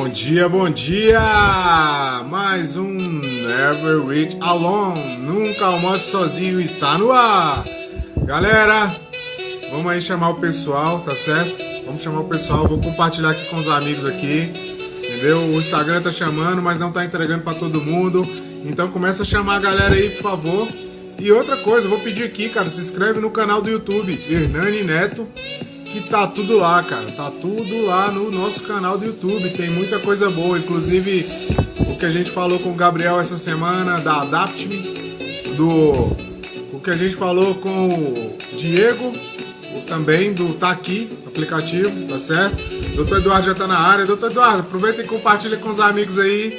Bom dia, bom dia! Mais um Never Reach Alone, nunca almoce sozinho, está no ar! Galera, vamos aí chamar o pessoal, tá certo? Vamos chamar o pessoal, vou compartilhar aqui com os amigos aqui, entendeu? O Instagram tá chamando, mas não tá entregando para todo mundo, então começa a chamar a galera aí, por favor. E outra coisa, vou pedir aqui, cara, se inscreve no canal do YouTube, Hernani Neto, que tá tudo lá, cara. Tá tudo lá no nosso canal do YouTube. Tem muita coisa boa. Inclusive, o que a gente falou com o Gabriel essa semana, da Adapt-me, o que a gente falou com o Diego, também do Tá Aqui, aplicativo, tá certo? Doutor Eduardo já tá na área. Doutor Eduardo, aproveita e compartilha com os amigos aí.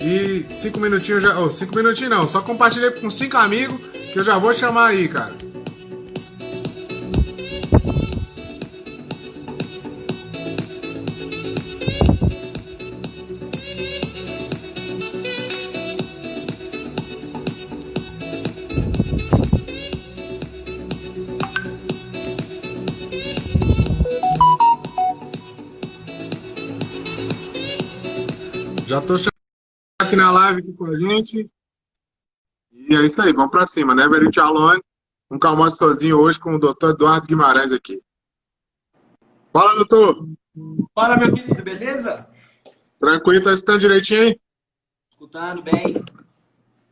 E 5 minutinhos já. 5 minutinhos não, só compartilha com 5 amigos que eu já vou chamar aí, cara. Já tô chamando aqui na live aqui com a gente. E é isso aí, vamos pra cima, né? Never Eat Alone, um calmoço sozinho hoje com o doutor Eduardo Guimarães aqui. Fala, doutor! Fala, meu querido, beleza? Tranquilo, tá escutando direitinho aí? Escutando bem.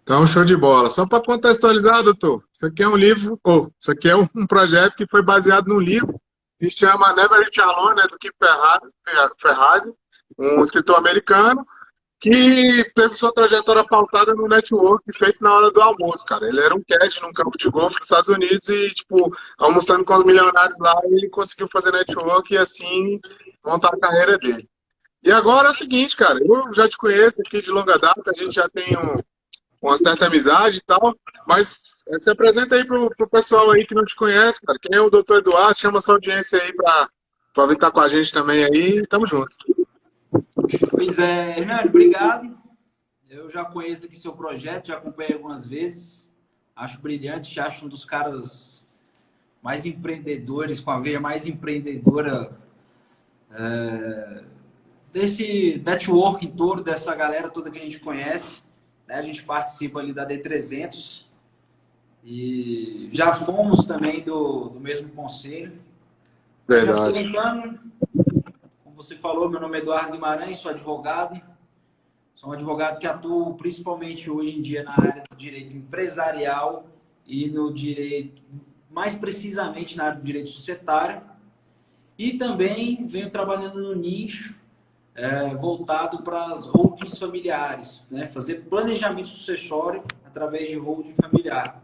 Então, show de bola. Só para contextualizar, doutor, isso aqui é um livro, isso aqui é um projeto que foi baseado num livro que chama Never Eat Alone, né, do Kim Ferrazzi, um escritor americano, que teve sua trajetória pautada no network feito na hora do almoço, cara. Ele era um caddy num campo de golfe nos Estados Unidos e, tipo, almoçando com os milionários lá, ele conseguiu fazer network e, assim, montar a carreira dele. E agora é o seguinte, cara, eu já te conheço aqui de longa data, a gente já tem uma certa amizade e tal, mas se apresenta aí pro pessoal aí que não te conhece, cara. Quem é o doutor Eduardo? Chama sua audiência aí pra vir estar com a gente também aí, tamo junto. Pois é, Hernani, obrigado. Eu já conheço aqui seu projeto, já acompanhei algumas vezes. Acho brilhante, acho um dos caras mais empreendedores, com a veia mais empreendedora desse networking todo, dessa galera toda que a gente conhece. A gente participa ali da D300 e já fomos também do mesmo conselho. Verdade. Como você falou, meu nome é Eduardo Guimarães, sou advogado. Sou um advogado que atuo principalmente hoje em dia na área do direito empresarial e no direito, mais precisamente na área do direito societário. E também venho trabalhando no nicho voltado para as holdings familiares, né? Fazer planejamento sucessório através de holding familiar.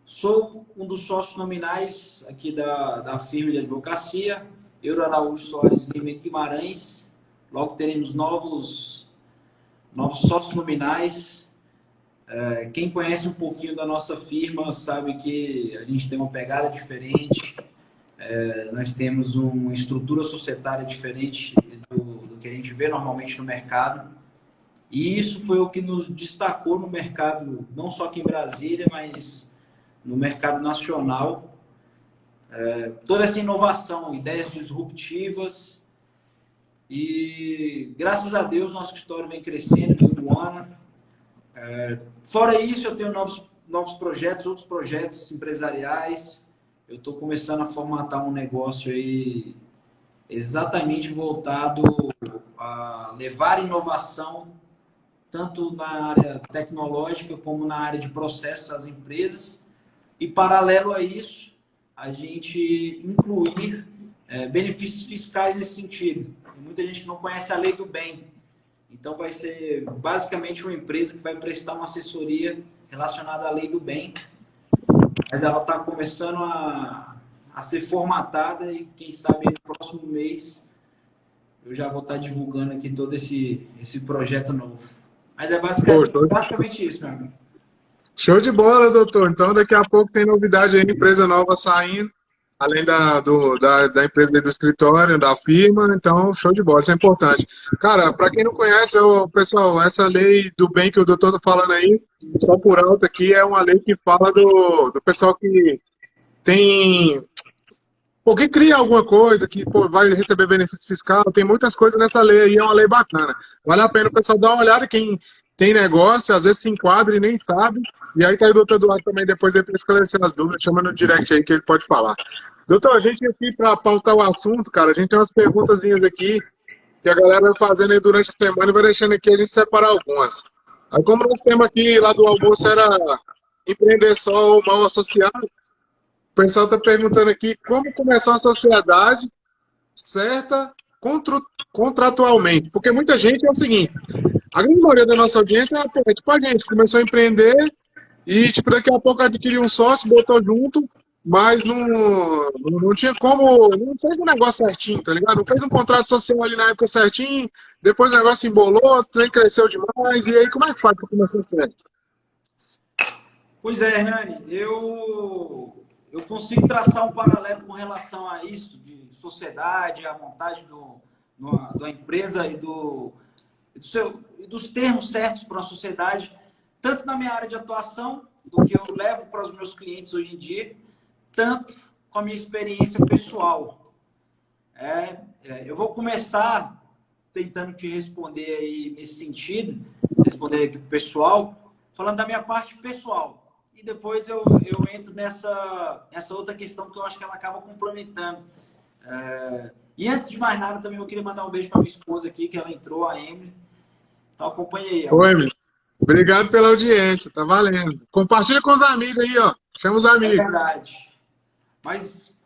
Sou um dos sócios nominais aqui da firma de advocacia, Euro Araújo Soares Lima e Guimarães. Logo teremos novos sócios nominais. Quem conhece um pouquinho da nossa firma sabe que a gente tem uma pegada diferente. Nós temos uma estrutura societária diferente do que a gente vê normalmente no mercado. E isso foi o que nos destacou no mercado, não só aqui em Brasília, mas no mercado nacional. Toda essa inovação, ideias disruptivas. E, graças a Deus, nosso escritório vem crescendo, vem voando. Fora isso, eu tenho novos projetos, outros projetos empresariais. Eu estou começando a formatar um negócio aí exatamente voltado a levar inovação tanto na área tecnológica como na área de processos às empresas. E, paralelo a isso, a gente incluir benefícios fiscais nesse sentido. Tem muita gente que não conhece a lei do bem. Então, vai ser basicamente uma empresa que vai prestar uma assessoria relacionada à lei do bem. Mas ela está começando a ser formatada e, quem sabe, no próximo mês eu já vou estar divulgando aqui todo esse projeto novo. Mas é basicamente isso, meu amigo. Show de bola, doutor. Então, daqui a pouco tem novidade aí, empresa nova saindo, além da empresa do escritório, da firma. Então, show de bola, isso é importante. Cara, para quem não conhece, pessoal, essa lei do bem que o doutor tá falando aí, só por alto aqui, é uma lei que fala do pessoal que tem pô, que cria alguma coisa, que pô, vai receber benefício fiscal, tem muitas coisas nessa lei aí, é uma lei bacana. Vale a pena o pessoal dar uma olhada, quem tem negócio, às vezes se enquadra e nem sabe. E aí tá aí o doutor Eduardo também, depois para esclarecer as dúvidas, chama no direct aí que ele pode falar. Doutor, a gente aqui, para pautar o assunto, cara, a gente tem umas perguntazinhas aqui que a galera vai fazendo aí durante a semana e vai deixando aqui a gente separar algumas. Aí, como nosso tema aqui lá do almoço era empreender só ou mal associado, o pessoal está perguntando aqui como começar uma sociedade certa contratualmente. Porque muita gente é o seguinte, a grande maioria da nossa audiência é tipo a gente, começou a empreender e tipo, daqui a pouco adquiriu um sócio, botou junto, mas não tinha como, não fez um negócio certinho, tá ligado? Não fez um contrato social ali na época certinho, depois o negócio embolou, o trem cresceu demais, e aí como é que faz para começar certo? Pois é, Hernani, eu consigo traçar um paralelo com relação a isso, de sociedade, a montagem da empresa e dos termos certos para a sociedade, tanto na minha área de atuação, do que eu levo para os meus clientes hoje em dia, tanto com a minha experiência pessoal. Eu vou começar tentando te responder aí nesse sentido, responder aqui para o pessoal, falando da minha parte pessoal. E depois eu entro nessa outra questão que eu acho que ela acaba complementando. E antes de mais nada, também eu queria mandar um beijo para minha esposa aqui, que ela entrou, a Emily. Então acompanha aí. Oi, Emily. Obrigado pela audiência, tá valendo. Compartilha com os amigos aí, ó. Chama os amigos. É verdade. Mas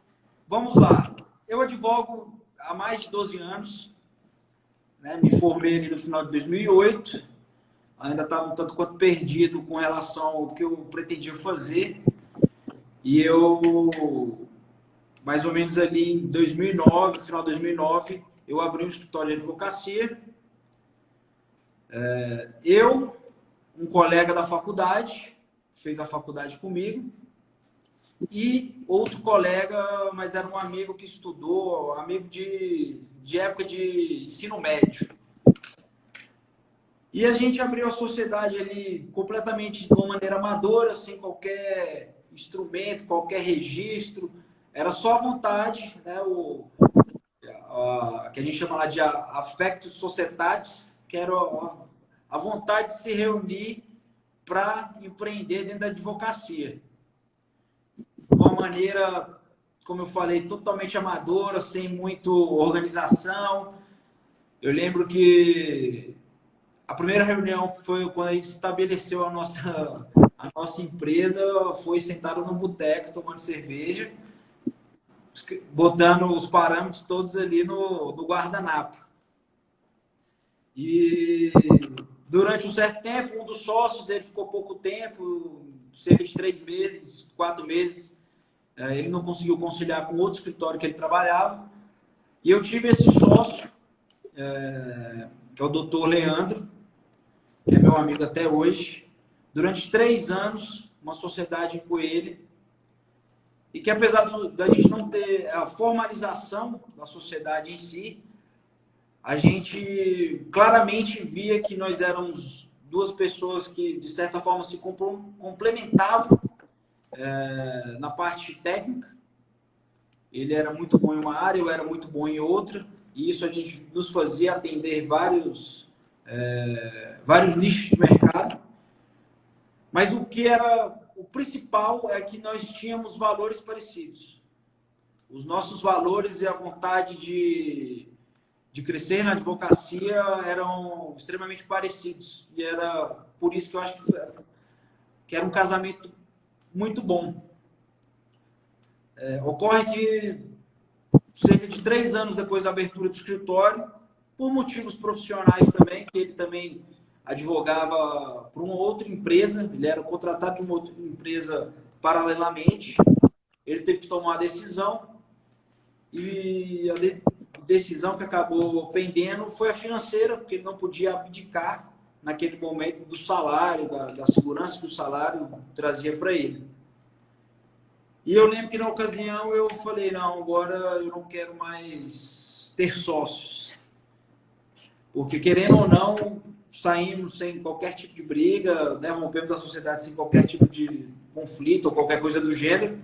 vamos lá. Eu advogo há mais de 12 anos. Né? Me formei ali no final de 2008. Ainda estava um tanto quanto perdido com relação ao que eu pretendia fazer. E eu, mais ou menos ali em 2009, no final de 2009, eu abri um escritório de advocacia. Um colega da faculdade, fez a faculdade comigo, e outro colega, mas era um amigo que estudou, amigo de época de ensino médio. E a gente abriu a sociedade ali completamente de uma maneira amadora, sem qualquer instrumento, qualquer registro. Era só a vontade, né? Que a gente chama lá de affectus societatis, que era a vontade de se reunir para empreender dentro da advocacia. De uma maneira, como eu falei, totalmente amadora, sem muito organização. Eu lembro que a primeira reunião foi quando a gente estabeleceu a nossa empresa, foi sentado no boteco, tomando cerveja, botando os parâmetros todos ali no guardanapo. E durante um certo tempo, um dos sócios, ele ficou pouco tempo, cerca de 3 meses, 4 meses, ele não conseguiu conciliar com outro escritório que ele trabalhava. E eu tive esse sócio, que é o doutor Leandro, que é meu amigo até hoje, durante 3 anos, uma sociedade com ele, e que apesar da gente não ter a formalização da sociedade em si, a gente claramente via que nós éramos duas pessoas que, de certa forma, se complementavam na parte técnica. Ele era muito bom em uma área, eu era muito bom em outra, e isso a gente nos fazia atender vários nichos de mercado. Mas o que era o principal é que nós tínhamos valores parecidos. Os nossos valores e a vontade de crescer na advocacia eram extremamente parecidos. E era por isso que eu acho que era um casamento muito bom. Ocorre que cerca de 3 anos depois da abertura do escritório, por motivos profissionais também, que ele também advogava para uma outra empresa, ele era contratado de uma outra empresa paralelamente, ele teve que tomar a decisão, e a decisão que acabou pendendo foi a financeira, porque ele não podia abdicar naquele momento do salário, da segurança que o salário trazia para ele. E eu lembro que na ocasião eu falei, não, agora eu não quero mais ter sócios. Porque querendo ou não, saímos sem qualquer tipo de briga, né? Rompemos a sociedade sem qualquer tipo de conflito ou qualquer coisa do gênero.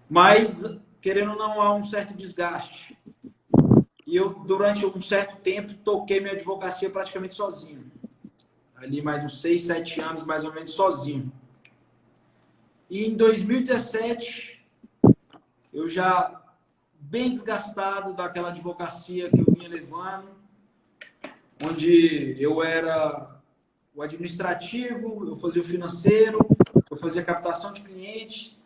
Mas querendo ou não, há um certo desgaste. E eu, durante um certo tempo, toquei minha advocacia praticamente sozinho. Ali mais uns 6, 7 anos, mais ou menos, sozinho. E em 2017, eu já bem desgastado daquela advocacia que eu vinha levando, onde eu era o administrativo, eu fazia o financeiro, eu fazia a captação de clientes,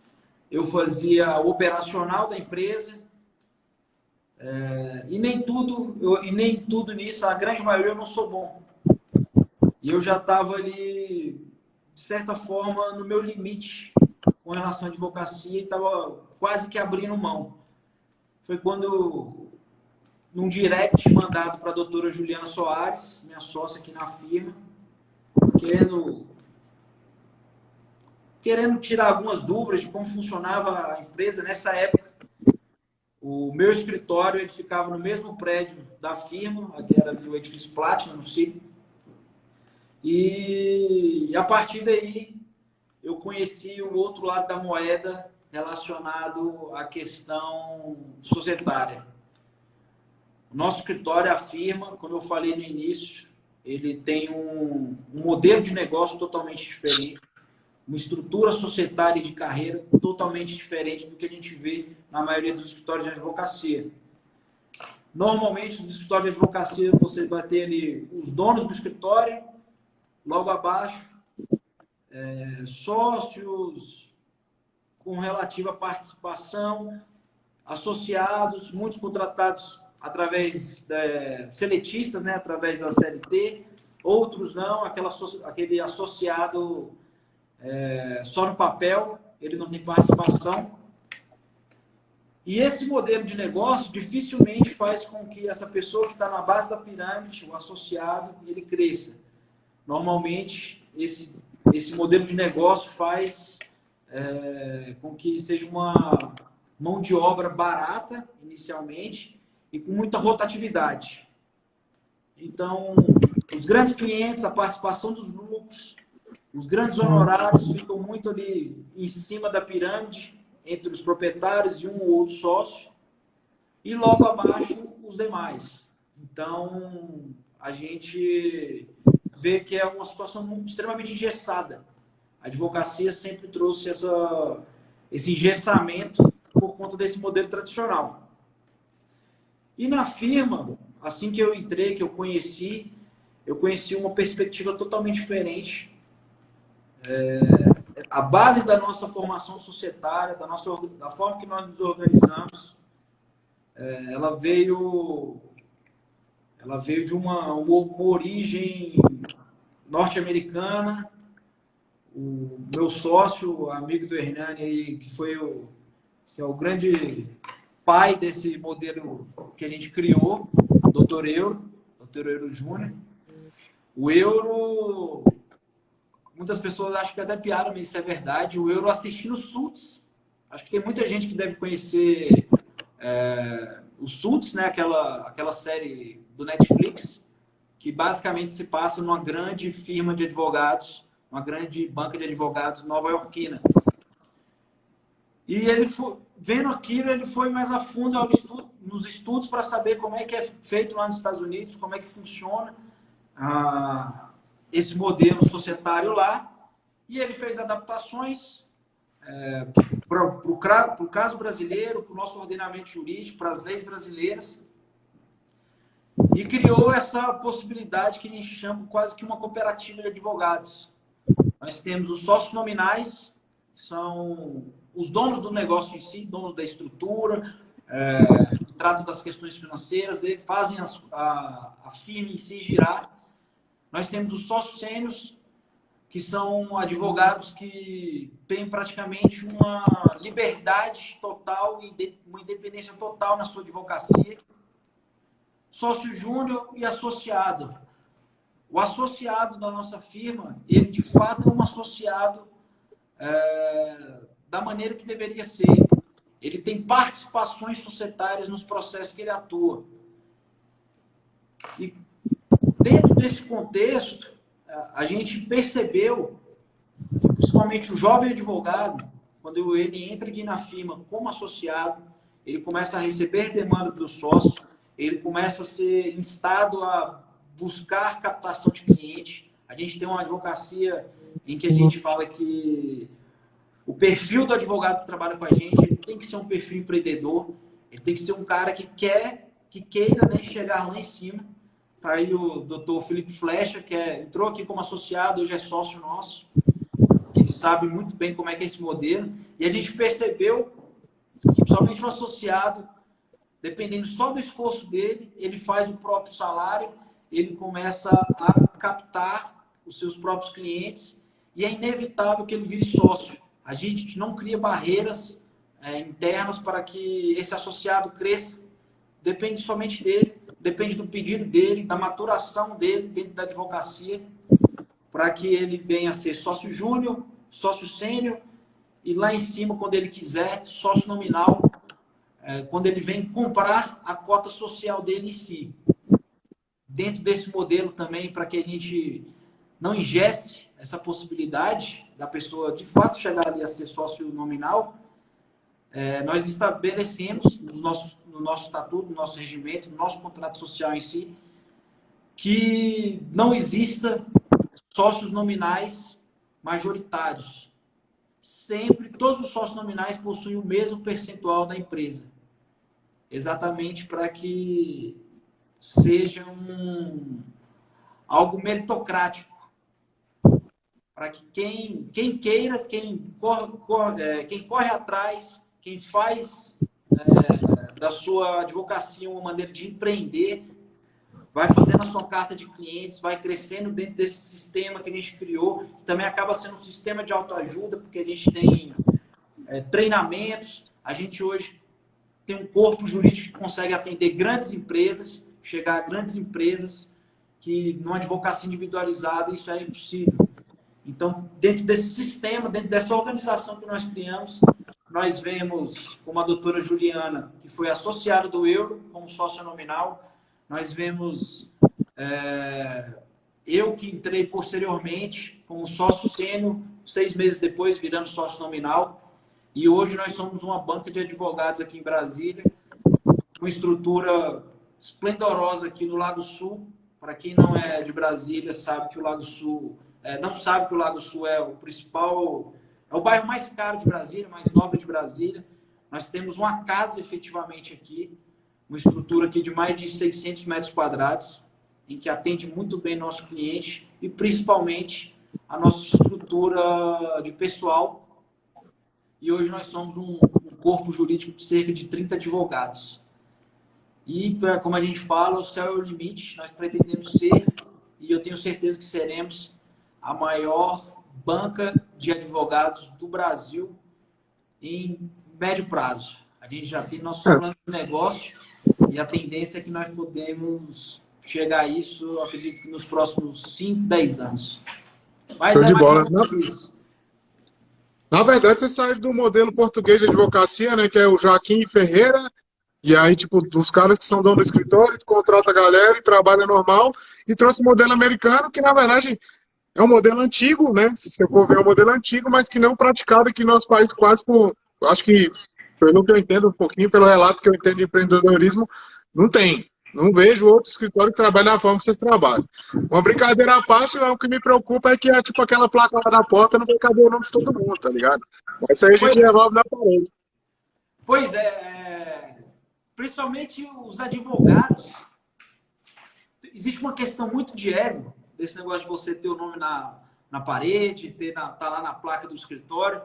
eu fazia o operacional da empresa, e nem tudo nisso, a grande maioria eu não sou bom. E eu já estava ali, de certa forma, no meu limite com relação à advocacia e estava quase que abrindo mão. Foi quando, num direct mandado para a doutora Juliana Soares, minha sócia aqui na firma, querendo tirar algumas dúvidas de como funcionava a empresa. Nessa época, o meu escritório ele ficava no mesmo prédio da firma, que era o edifício Platinum, no City. E a partir daí, eu conheci o outro lado da moeda relacionado à questão societária. O nosso escritório, a firma, como eu falei no início, ele tem um modelo de negócio totalmente diferente, uma estrutura societária e de carreira totalmente diferente do que a gente vê na maioria dos escritórios de advocacia. Normalmente, no escritório de advocacia, você vai ter ali os donos do escritório, logo abaixo, sócios com relativa participação, associados, muitos contratados através seletistas, né, através da CLT, outros não, aquele associado só no papel, ele não tem participação. E esse modelo de negócio dificilmente faz com que essa pessoa que está na base da pirâmide, o associado, ele cresça. Normalmente, esse modelo de negócio faz com que seja uma mão de obra barata, inicialmente, e com muita rotatividade. Então, os grandes clientes, a participação dos lucros, os grandes honorários ficam muito ali em cima da pirâmide, entre os proprietários e um ou outro sócio, e logo abaixo os demais. Então, a gente vê que é uma situação extremamente engessada. A advocacia sempre trouxe esse engessamento por conta desse modelo tradicional. E na firma, assim que eu entrei, que eu conheci uma perspectiva totalmente diferente. A base da nossa formação societária, da forma que nós nos organizamos, ela veio de uma origem norte-americana. O meu sócio, amigo do Hernani, aí, que é o grande pai desse modelo que a gente criou, Dr. Euro Júnior. O Euro, muitas pessoas acham que é até piada, mas isso é verdade. O Euro assistindo Suits. Acho que tem muita gente que deve conhecer o Suits, né? Aquela série do Netflix, que basicamente se passa numa grande firma de advogados, uma grande banca de advogados nova-iorquina. E ele vendo aquilo, ele foi mais a fundo nos estudos para saber como é que é feito lá nos Estados Unidos, como é que funciona esse modelo societário lá. E ele fez adaptações para o caso brasileiro, para o nosso ordenamento jurídico, para as leis brasileiras. E criou essa possibilidade que a gente chama quase que uma cooperativa de advogados. Nós temos os sócios nominais, que são os donos do negócio em si, donos da estrutura, que tratam das questões financeiras, eles fazem a firma em si girar. Nós temos os sócios sênios, que são advogados que têm praticamente uma liberdade total e uma independência total na sua advocacia. Sócio júnior e associado. O associado da nossa firma, ele de fato é um associado da maneira que deveria ser. Ele tem participações societárias nos processos que ele atua. E dentro desse contexto, a gente percebeu que, principalmente o jovem advogado, quando ele entra aqui na firma como associado, ele começa a receber demanda do sócio, ele começa a ser instado a buscar captação de cliente. A gente tem uma advocacia em que a gente fala que o perfil do advogado que trabalha com a gente, ele tem que ser um perfil empreendedor, ele tem que ser um cara que queira, né, chegar lá em cima. Tá aí o doutor Felipe Flecha, que entrou aqui como associado, hoje é sócio nosso. Ele sabe muito bem como é que é esse modelo. E a gente percebeu que, principalmente o associado, dependendo só do esforço dele, ele faz o próprio salário, ele começa a captar os seus próprios clientes e é inevitável que ele vire sócio. A gente não cria barreiras internas para que esse associado cresça. Depende somente dele, depende do pedido dele, da maturação dele dentro da advocacia, para que ele venha a ser sócio júnior, sócio sênior e lá em cima, quando ele quiser, sócio nominal, quando ele vem comprar a cota social dele em si. Dentro desse modelo também, para que a gente não ingesse essa possibilidade da pessoa de fato chegar ali a ser sócio nominal, nós estabelecemos no nosso estatuto, no nosso regimento, no nosso contrato social em si, que não exista sócios nominais majoritários. Sempre, todos os sócios nominais possuem o mesmo percentual da empresa. Exatamente para que seja algo meritocrático. Para que quem queira, quem corre atrás, quem faz da sua advocacia uma maneira de empreender, vai fazendo a sua carta de clientes, vai crescendo dentro desse sistema que a gente criou, que também acaba sendo um sistema de autoajuda, porque a gente tem treinamentos, a gente hoje tem um corpo jurídico que consegue atender grandes empresas, chegar a grandes empresas, que numa advocacia individualizada isso é impossível. Então, dentro desse sistema, dentro dessa organização que nós criamos, nós vemos como a doutora Juliana, que foi associada do Euro, como sócio nominal. Nós vemos eu que entrei posteriormente como sócio sênior, 6 meses depois virando sócio nominal. E hoje nós somos uma banca de advogados aqui em Brasília, uma estrutura esplendorosa aqui no Lago Sul. Para quem não é de Brasília, sabe que o Lago Sul... não sabe que o Lago Sul é o principal... É o bairro mais caro de Brasília, mais nobre de Brasília. Nós temos uma casa efetivamente aqui, uma estrutura aqui de mais de 600 metros quadrados, em que atende muito bem nosso cliente e principalmente a nossa estrutura de pessoal. E hoje nós somos um corpo jurídico de cerca de 30 advogados. E, como a gente fala, o céu é o limite. Nós pretendemos ser, e eu tenho certeza que seremos, a maior banca de advogados do Brasil em médio prazo. A gente já tem nossos planos de negócio e a tendência é que nós podemos chegar a isso, eu acredito que nos próximos 5, 10 anos. Mas show de bola. Isso. Na verdade, você saiu do modelo português de advocacia, né, que é o Joaquim Ferreira, e aí, tipo, dos caras que são dono do escritório, contrata a galera e trabalha normal, e trouxe o modelo americano, que na verdade é um modelo antigo, né? Se você for ver, é um modelo antigo, mas que não praticado aqui no nosso país quase por... Acho que, pelo que eu entendo um pouquinho, pelo relato que eu entendo de empreendedorismo, não tem. Não vejo outro escritório que trabalhe da forma que vocês trabalham. Uma brincadeira à parte, o que me preocupa é que tipo aquela placa lá na porta não vai caber o nome de todo mundo, tá ligado? Mas isso aí a gente resolve na parede. Pois principalmente os advogados, existe uma questão muito de ego, desse negócio de você ter o nome na parede, tá lá na placa do escritório.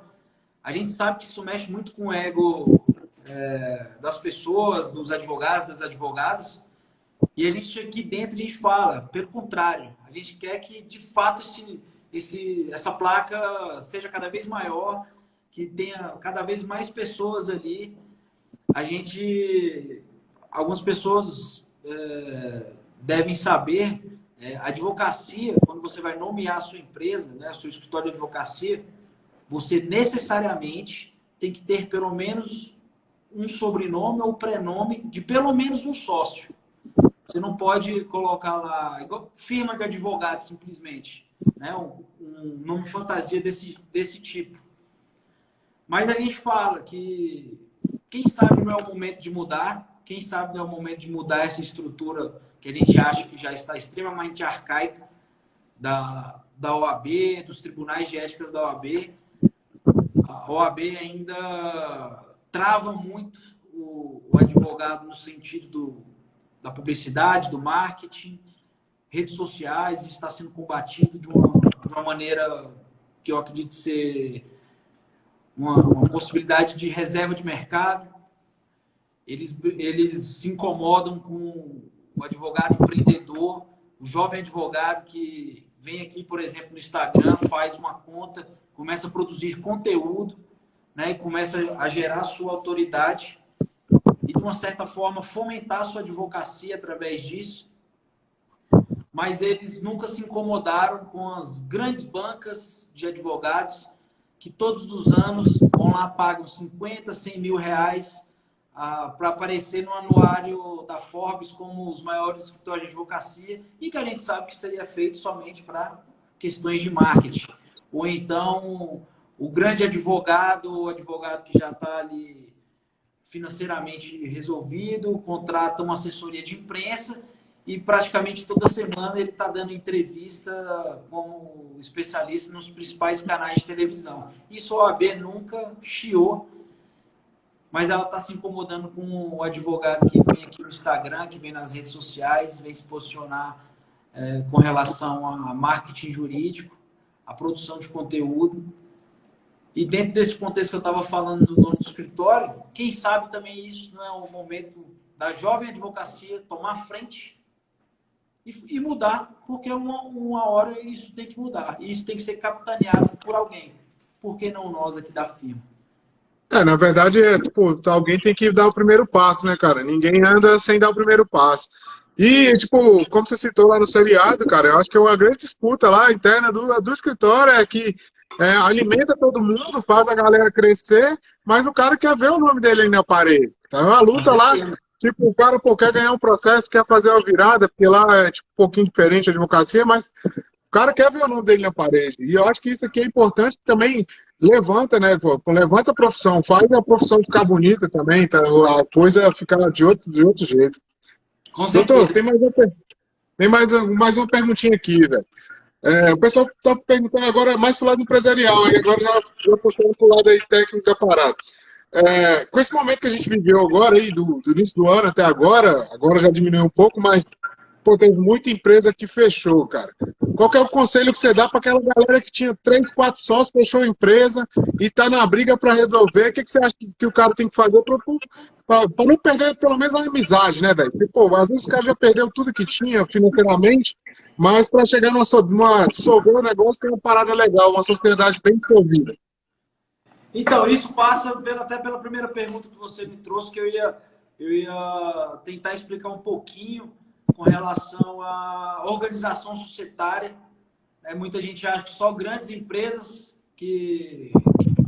A gente sabe que isso mexe muito com o ego das pessoas, dos advogados, das advogadas. E a gente aqui dentro, a gente fala, pelo contrário, a gente quer que, de fato, essa placa seja cada vez maior, que tenha cada vez mais pessoas ali. Algumas pessoas devem saber, a advocacia, quando você vai nomear a sua empresa, né, seu escritório de advocacia, você necessariamente tem que ter pelo menos um sobrenome ou prenome de pelo menos um sócio. Você não pode colocar lá, igual firma de advogado, simplesmente, né, um nome fantasia desse tipo. Mas a gente fala que quem sabe não é o momento de mudar, quem sabe não é o momento de mudar essa estrutura que a gente acha que já está extremamente arcaica da OAB, dos tribunais de éticas da OAB. A OAB ainda trava muito o advogado no sentido da publicidade, do marketing, redes sociais, está sendo combatido de uma maneira que eu acredito ser uma possibilidade de reserva de mercado. Eles se incomodam com o advogado empreendedor, o jovem advogado que vem aqui, por exemplo, no Instagram, faz uma conta, começa a produzir conteúdo, né, e começa a gerar sua autoridade e, de uma certa forma, fomentar a sua advocacia através disso. Mas eles nunca se incomodaram com as grandes bancas de advogados que todos os anos vão lá, pagam 50, 100 mil reais para aparecer no anuário da Forbes como os maiores escritórios de advocacia e que a gente sabe que seria feito somente para questões de marketing. Ou então, o grande advogado, o advogado que já está ali financeiramente resolvido, contrata uma assessoria de imprensa e praticamente toda semana ele está dando entrevista como especialista nos principais canais de televisão. Isso a OAB nunca chiou, mas ela está se incomodando com o advogado que vem aqui no Instagram, que vem nas redes sociais, vem se posicionar com relação a marketing jurídico, a produção de conteúdo. E dentro desse contexto que eu estava falando do dono do escritório, quem sabe também isso não é o momento da jovem advocacia tomar frente e mudar, porque uma hora isso tem que mudar. E isso tem que ser capitaneado por alguém. Por que não nós aqui da firma? Na verdade, tipo, alguém tem que dar o primeiro passo, né, cara? Ninguém anda sem dar o primeiro passo. E, tipo, como você citou lá no seriado, cara, eu acho que é uma grande disputa lá interna do escritório é que alimenta todo mundo, faz a galera crescer, mas o cara quer ver o nome dele aí na parede. Tá uma luta lá, tipo, o cara quer ganhar um processo, quer fazer uma virada, porque lá é tipo, um pouquinho diferente a advocacia, mas o cara quer ver o nome dele na parede. E eu acho que isso aqui é importante também. Levanta, né? Pô, levanta a profissão, faz a profissão ficar bonita também, tá? A coisa ficar de outro jeito. Com Doutor, certeza. tem mais uma perguntinha aqui, velho. O pessoal está perguntando agora mais pro lado empresarial, aí agora já puxando pro lado aí técnico da parada. Com esse momento que a gente viveu agora, aí, do início do ano até agora já diminuiu um pouco, mas pô, tem muita empresa que fechou, cara. Qual que é o conselho que você dá para aquela galera que tinha 3, 4 sócios, fechou a empresa e está na briga para resolver? O que você acha que o cara tem que fazer para não perder pelo menos a amizade, né, velho? Porque, pô, às vezes o cara já perdeu tudo que tinha financeiramente, mas para chegar dissolver um negócio que é uma parada legal, uma sociedade bem dissolvida. Então, isso passa até pela primeira pergunta que você me trouxe, que eu ia tentar explicar um pouquinho com relação à organização societária. Muita gente acha que só grandes empresas que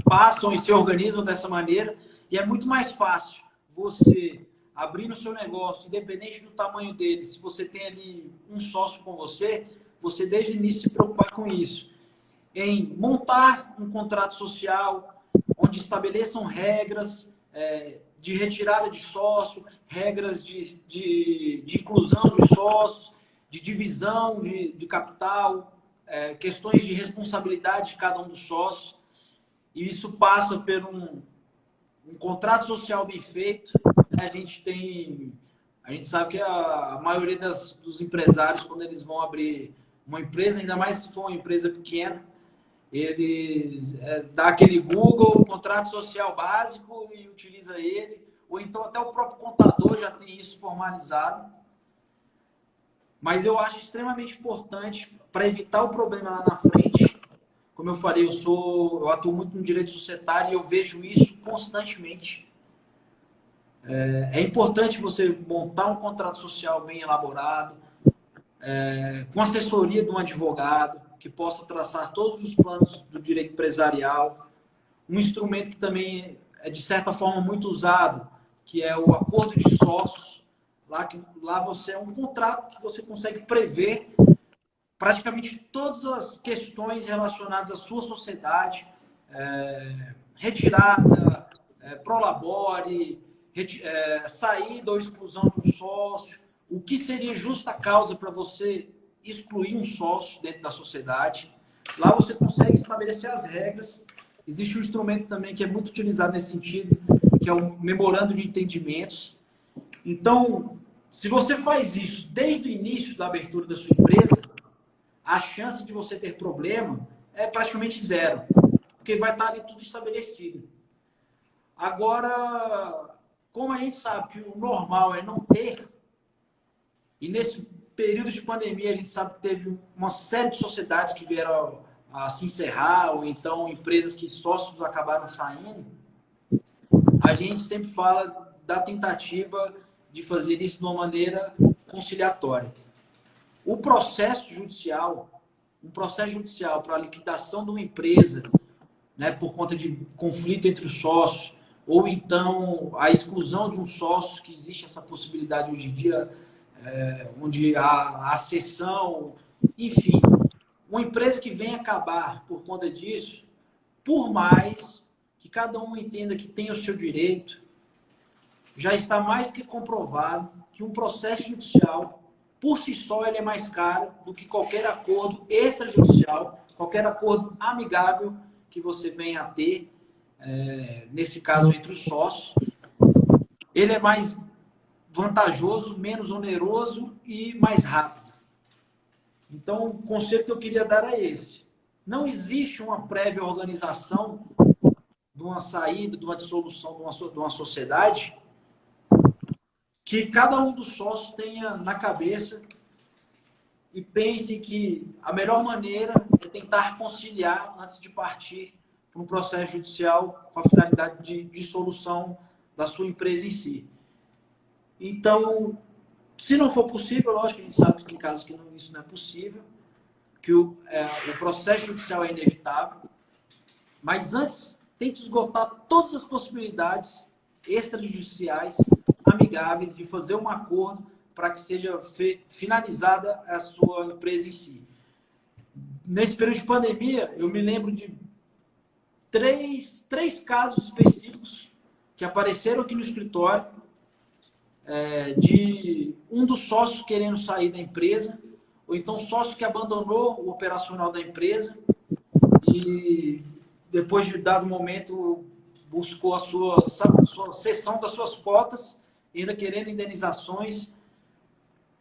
passam e se organizam dessa maneira, e é muito mais fácil você abrir o seu negócio, independente do tamanho dele, se você tem ali um sócio com você desde o início se preocupar com isso, em montar um contrato social, onde estabeleçam regras de retirada de sócio, regras de inclusão de sócios, de divisão de capital, questões de responsabilidade de cada um dos sócios. E isso passa por um contrato social bem feito. A gente sabe que a maioria dos empresários, quando eles vão abrir uma empresa, ainda mais se for uma empresa pequena, eles dá aquele Google, contrato social básico e utiliza ele, ou então até o próprio contador já tem isso formalizado. Mas eu acho extremamente importante para evitar o problema lá na frente. Como eu falei, eu atuo muito no direito societário e eu vejo isso constantemente. É importante você montar um contrato social bem elaborado, com assessoria de um advogado, que possa traçar todos os planos do direito empresarial. Um instrumento que também é, de certa forma, muito usado, que é o acordo de sócios. Lá você é um contrato que você consegue prever praticamente todas as questões relacionadas à sua sociedade, retirada, prolabore, saída ou exclusão de um sócio, o que seria justa causa para você excluir um sócio dentro da sociedade. Lá você consegue estabelecer as regras. Existe um instrumento também que é muito utilizado nesse sentido, que é o memorando de entendimentos. Então, se você faz isso desde o início da abertura da sua empresa, a chance de você ter problema é praticamente zero, porque vai estar ali tudo estabelecido. Agora, como a gente sabe que o normal é não ter, e nesse período de pandemia a gente sabe que teve uma série de sociedades que vieram a se encerrar, ou então empresas que sócios acabaram saindo, a gente sempre fala da tentativa de fazer isso de uma maneira conciliatória. O processo judicial, um processo judicial para a liquidação de uma empresa, né, por conta de conflito entre os sócios, ou então a exclusão de um sócio, que existe essa possibilidade hoje em dia, onde há a cessão, enfim, uma empresa que vem acabar por conta disso, por mais que cada um entenda que tem o seu direito, já está mais do que comprovado que um processo judicial, por si só, ele é mais caro do que qualquer acordo extrajudicial, qualquer acordo amigável que você venha a ter, nesse caso, entre os sócios. Ele é mais vantajoso, menos oneroso e mais rápido. Então, o conselho que eu queria dar é esse. Não existe uma prévia organização de uma saída, de uma dissolução de uma sociedade que cada um dos sócios tenha na cabeça e pense que a melhor maneira é tentar conciliar antes de partir para um processo judicial com a finalidade de dissolução da sua empresa em si. Então, se não for possível, lógico que a gente sabe que tem casos que isso não é possível, que o processo judicial é inevitável, mas antes tente esgotar todas as possibilidades extrajudiciais amigáveis de fazer um acordo para que seja finalizada a sua empresa em si. Nesse período de pandemia, eu me lembro de três casos específicos que apareceram aqui no escritório, de um dos sócios querendo sair da empresa, ou então sócio que abandonou o operacional da empresa e depois de dado momento buscou a sua cessão das suas cotas, ainda querendo indenizações.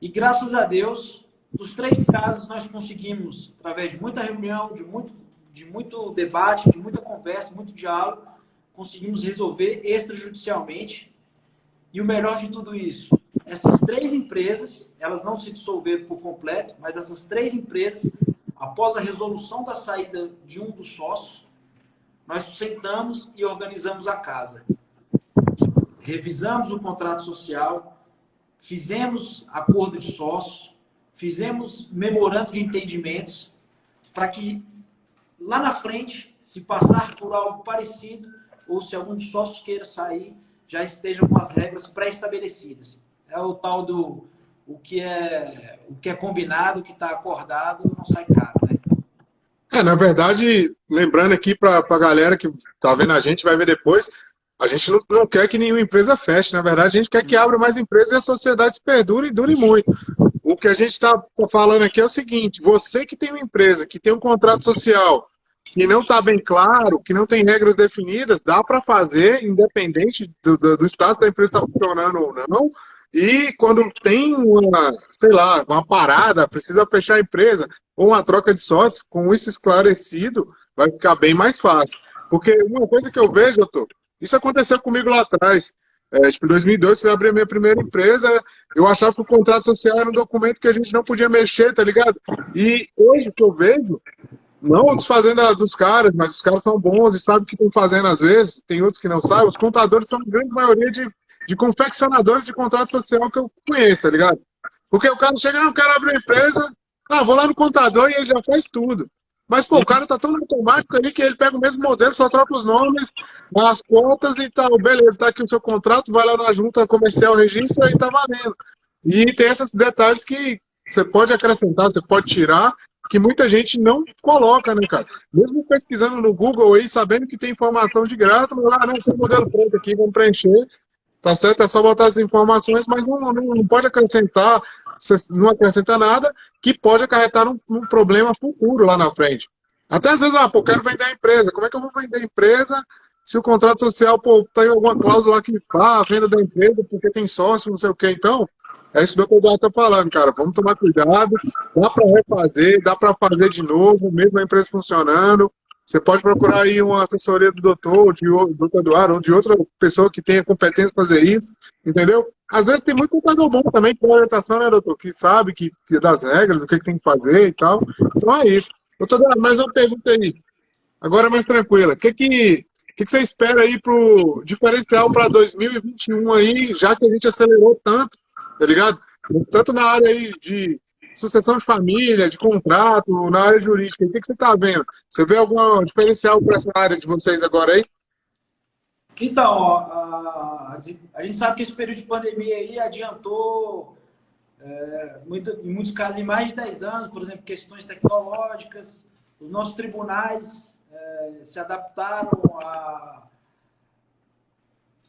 E graças a Deus, dos 3 casos nós conseguimos, através de muita reunião, de muito debate, de muita conversa, muito diálogo, conseguimos resolver extrajudicialmente. E o melhor de tudo isso, essas 3 empresas, elas não se dissolveram por completo, mas essas 3 empresas, após a resolução da saída de um dos sócios, nós sentamos e organizamos a casa. Revisamos o contrato social, fizemos acordo de sócios, fizemos memorando de entendimentos, para que lá na frente, se passar por algo parecido, ou se algum dos sócios queira sair, já estejam com as regras pré-estabelecidas. É o tal do o que é combinado, o que está acordado, não sai caro, né? Na verdade, lembrando aqui para a galera que está vendo a gente, vai ver depois, a gente não quer que nenhuma empresa feche. Na verdade, a gente quer que abra mais empresas e a sociedade se perdure e dure muito. O que a gente está falando aqui é o seguinte: você que tem uma empresa, que tem um contrato social, que não está bem claro, que não tem regras definidas, dá para fazer, independente do status da empresa estar funcionando ou não. E quando tem uma parada, precisa fechar a empresa, ou uma troca de sócio, com isso esclarecido, vai ficar bem mais fácil. Porque uma coisa que eu vejo, doutor, isso aconteceu comigo lá atrás. Em 2002, eu abri a minha primeira empresa, eu achava que o contrato social era um documento que a gente não podia mexer, tá ligado? E hoje o que eu vejo, não desfazendo dos caras, mas os caras são bons e sabem o que estão fazendo às vezes, tem outros que não sabem. Os contadores são a grande maioria de confeccionadores de contrato social que eu conheço, tá ligado? Porque o cara chega, o cara abre uma empresa, vou lá no contador e ele já faz tudo. Mas, pô, o cara tá tão automático ali que ele pega o mesmo modelo, só troca os nomes, as contas e tal. Beleza, tá aqui o seu contrato, vai lá na junta comercial, registra e tá valendo. E tem esses detalhes que você pode acrescentar, você pode tirar, que muita gente não coloca, né, cara? Mesmo pesquisando no Google aí, sabendo que tem informação de graça, mas lá, não, tem um modelo pronto aqui, vamos preencher, tá certo? É só botar as informações, mas não pode acrescentar, não acrescenta nada que pode acarretar num problema futuro lá na frente. Até às vezes, pô, quero vender a empresa. Como é que eu vou vender a empresa se o contrato social, pô, tem alguma cláusula lá que a venda da empresa porque tem sócio, não sei o quê. Então, é isso que o doutor Eduardo está falando, cara. Vamos tomar cuidado. Dá para refazer, dá para fazer de novo, mesmo a empresa funcionando. Você pode procurar aí uma assessoria do doutor, do doutor Eduardo, ou de outra pessoa que tenha competência para fazer isso, entendeu? Às vezes tem muito contador bom também, com orientação, né, doutor? Que sabe que das regras, do que tem que fazer e tal. Então é isso. Doutor Eduardo, mais uma pergunta aí. Agora mais tranquila. O que você espera aí pro diferencial para 2021 aí, já que a gente acelerou tanto, tá ligado? Tanto na área aí de sucessão de família, de contrato, na área jurídica. O que você está vendo? Você vê algum diferencial para essa área de vocês agora aí? Então, ó, a gente sabe que esse período de pandemia aí adiantou, em muitos casos, em mais de 10 anos, por exemplo, questões tecnológicas. Os nossos tribunais se adaptaram a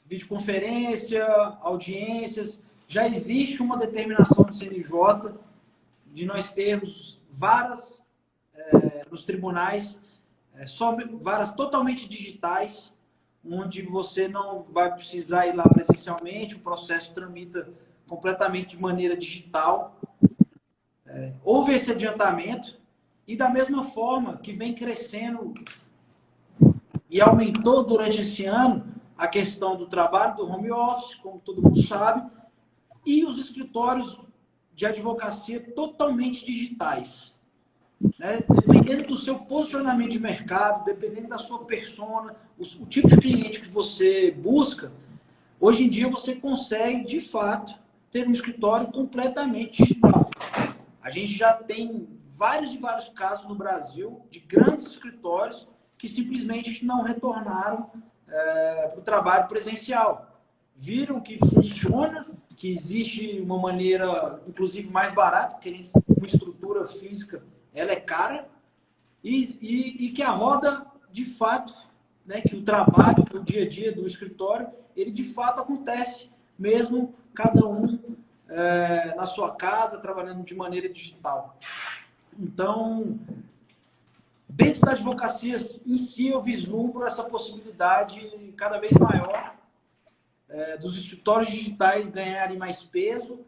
videoconferência, audiências. Já existe uma determinação do CNJ de nós termos varas nos tribunais, varas totalmente digitais, onde você não vai precisar ir lá presencialmente, o processo tramita completamente de maneira digital. Houve esse adiantamento, e da mesma forma que vem crescendo e aumentou durante esse ano a questão do trabalho, do home office, como todo mundo sabe, e os escritórios de advocacia totalmente digitais. Né? Dependendo do seu posicionamento de mercado, dependendo da sua persona, o tipo de cliente que você busca, hoje em dia você consegue, de fato, ter um escritório completamente digital. A gente já tem vários e vários casos no Brasil de grandes escritórios que simplesmente não retornaram para o trabalho presencial. Viram que funciona, que existe uma maneira, inclusive, mais barata, porque uma estrutura física ela é cara, e que a roda, de fato, né, que o trabalho, o dia a dia do escritório, ele de fato acontece, mesmo cada um na sua casa, trabalhando de maneira digital. Então, dentro da advocacia em si, eu vislumbro essa possibilidade cada vez maior dos escritórios digitais ganharem mais peso,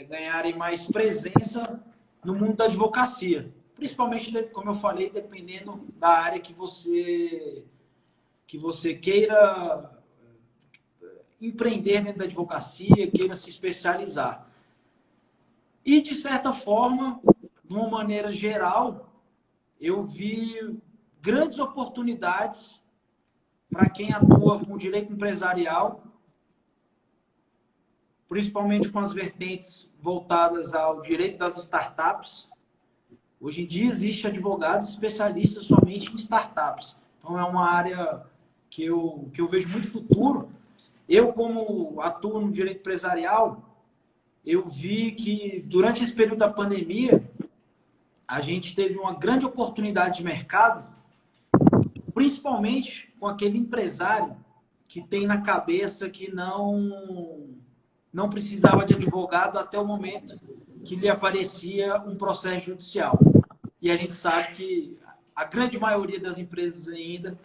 ganharem mais presença no mundo da advocacia. Principalmente, como eu falei, dependendo da área que você queira empreender dentro da advocacia, queira se especializar. E, de certa forma, de uma maneira geral, eu vi grandes oportunidades para quem atua com direito empresarial, principalmente com as vertentes voltadas ao direito das startups. Hoje em dia existe advogados especialistas somente em startups. Então é uma área que eu vejo muito futuro. Eu, como atuo no direito empresarial, eu vi que durante esse período da pandemia, a gente teve uma grande oportunidade de mercado, principalmente com aquele empresário que tem na cabeça que não precisava de advogado até o momento que lhe aparecia um processo judicial. E a gente sabe que a grande maioria das empresas ainda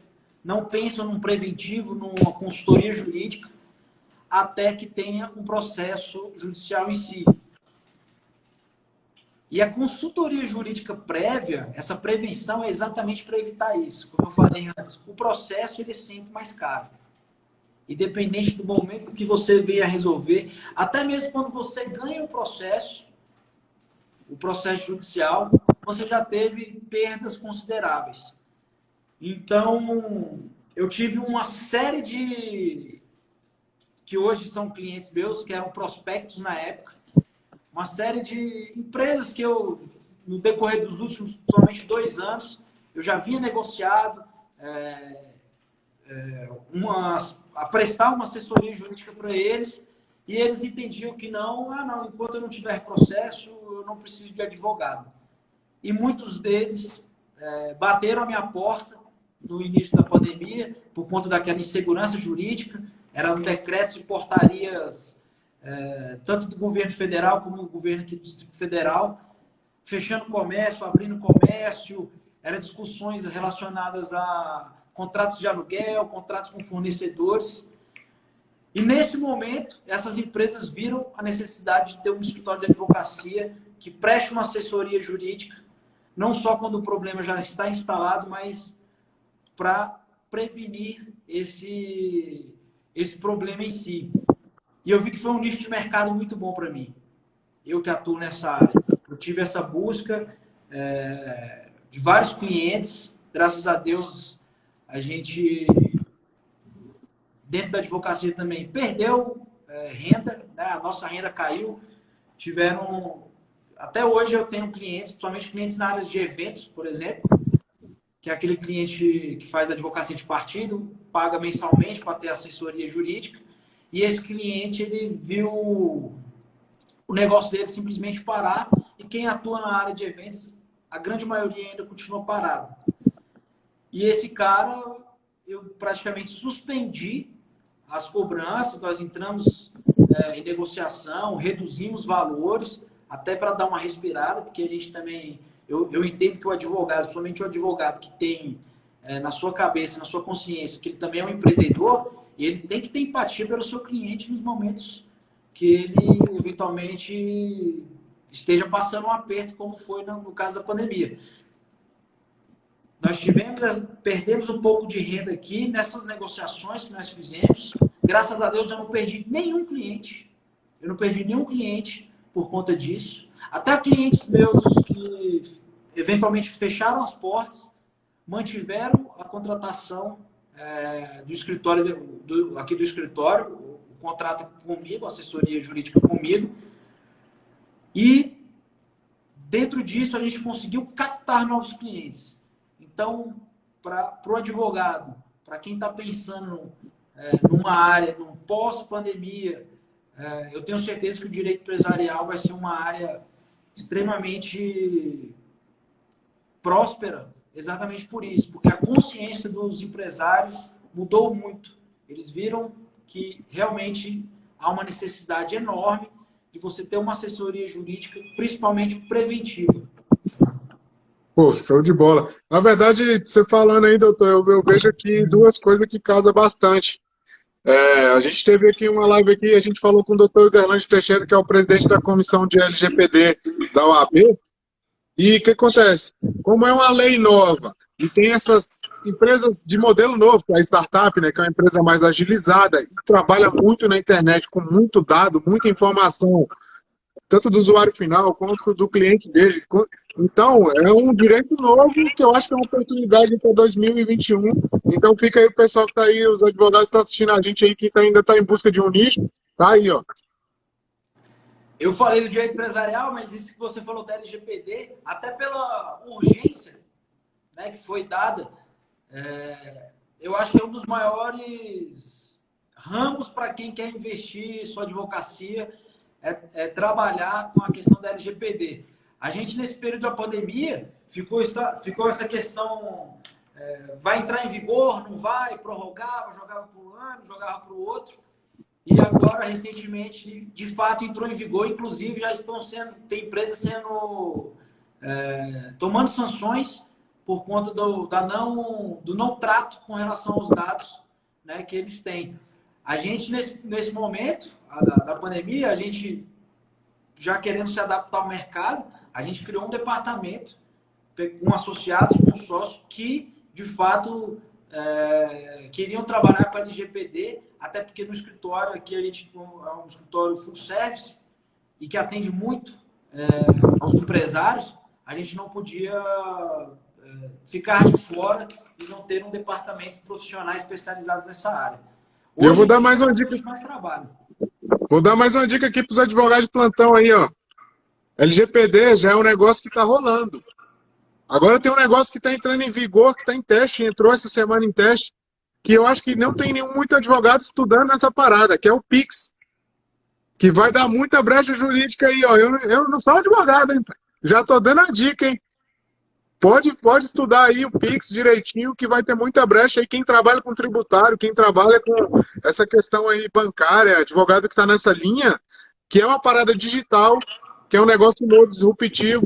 não pensam num preventivo, numa consultoria jurídica, até que tenha um processo judicial em si. E a consultoria jurídica prévia, essa prevenção é exatamente para evitar isso. Como eu falei antes, o processo ele é sempre mais caro. Independente do momento que você venha resolver, até mesmo quando você ganha o processo judicial, você já teve perdas consideráveis. Então, eu tive uma série que hoje são clientes meus, que eram prospectos na época, uma série de empresas que eu, no decorrer dos últimos, somente 2 anos, eu já havia negociado a prestar uma assessoria jurídica para eles, e eles entendiam que não, enquanto eu não tiver processo, eu não preciso de advogado. e muitos deles bateram a minha porta no início da pandemia, por conta daquela insegurança jurídica. Eram decretos e portarias, tanto do governo federal como do governo aqui do Distrito Federal, fechando comércio, abrindo comércio, eram discussões relacionadas a contratos de aluguel, contratos com fornecedores. E nesse momento, essas empresas viram a necessidade de ter um escritório de advocacia que preste uma assessoria jurídica, não só quando o problema já está instalado, mas para prevenir esse problema em si. E eu vi que foi um nicho de mercado muito bom para mim. Eu que atuo nessa área. Eu tive essa busca de vários clientes. Graças a Deus, a gente, dentro da advocacia também, perdeu renda, né? A nossa renda caiu. Até hoje eu tenho clientes, principalmente clientes na área de eventos, por exemplo, que é aquele cliente que faz advocacia de partido, paga mensalmente para ter assessoria jurídica, e esse cliente, ele viu o negócio dele simplesmente parar, e quem atua na área de eventos, a grande maioria ainda continua parado. E esse cara, eu praticamente suspendi as cobranças, nós entramos em negociação, reduzimos valores, até para dar uma respirada, porque a gente também... Eu entendo que o advogado, somente o advogado que tem na sua cabeça, na sua consciência, que ele também é um empreendedor, e ele tem que ter empatia pelo seu cliente nos momentos que ele, eventualmente, esteja passando um aperto, como foi no caso da pandemia. Nós perdemos um pouco de renda aqui nessas negociações que nós fizemos. Graças a Deus, eu não perdi nenhum cliente. Eu não perdi nenhum cliente por conta disso. Até clientes meus que eventualmente fecharam as portas, mantiveram a contratação do escritório, aqui do escritório, o contrato comigo, a assessoria jurídica comigo. E dentro disso a gente conseguiu captar novos clientes. Então, para o advogado, para quem está pensando numa área, num pós-pandemia, eu tenho certeza que o direito empresarial vai ser uma área extremamente próspera, exatamente por isso, porque a consciência dos empresários mudou muito. Eles viram que realmente há uma necessidade enorme de você ter uma assessoria jurídica, principalmente preventiva. Pô, show de bola. Na verdade, você falando aí, doutor, eu vejo aqui duas coisas que causam bastante. A gente teve aqui uma live aqui, a gente falou com o doutor Uderlande Teixeira, que é o presidente da comissão de LGPD da OAB. E o que acontece? Como é uma lei nova e tem essas empresas de modelo novo, a startup, né, que é uma empresa mais agilizada e trabalha muito na internet com muito dado, muita informação, tanto do usuário final quanto do cliente dele. Então, é um direito novo que eu acho que é uma oportunidade para 2021. Então, fica aí o pessoal que está aí, os advogados que estão assistindo a gente aí, que ainda está em busca de um nicho, tá aí, ó. Eu falei do direito empresarial, mas isso que você falou da LGPD, até pela urgência, né, que foi dada, eu acho que é um dos maiores ramos para quem quer investir em sua advocacia, trabalhar com a questão da LGPD. A gente, nesse período da pandemia, ficou essa questão, vai entrar em vigor, não vai, prorrogava, jogava para um ano, jogava para o outro. E agora, recentemente, de fato, entrou em vigor. Inclusive, já tem empresas tomando sanções por conta do não trato com relação aos dados, né, que eles têm. A gente, nesse momento da pandemia, a gente, já querendo se adaptar ao mercado, a gente criou um departamento com associados, com sócios, que, de fato, queriam trabalhar com a LGPD, até porque no escritório aqui a gente é um escritório full service e que atende muito aos empresários, a gente não podia ficar de fora e não ter um departamento de profissionais especializados nessa área. Hoje, eu vou dar mais uma dica. Mais trabalho. Vou dar mais uma dica aqui para os advogados de plantão aí, ó. LGPD já é um negócio que está rolando. Agora tem um negócio que está entrando em vigor, que está em teste, entrou essa semana em teste, que eu acho que não tem muito advogado estudando nessa parada, que é o Pix. Que vai dar muita brecha jurídica aí, ó. Eu não sou advogado, hein? Já tô dando a dica, hein? Pode estudar aí o Pix direitinho, que vai ter muita brecha aí. Quem trabalha com tributário, quem trabalha com essa questão aí bancária, advogado que está nessa linha, que é uma parada digital, que é um negócio novo, disruptivo.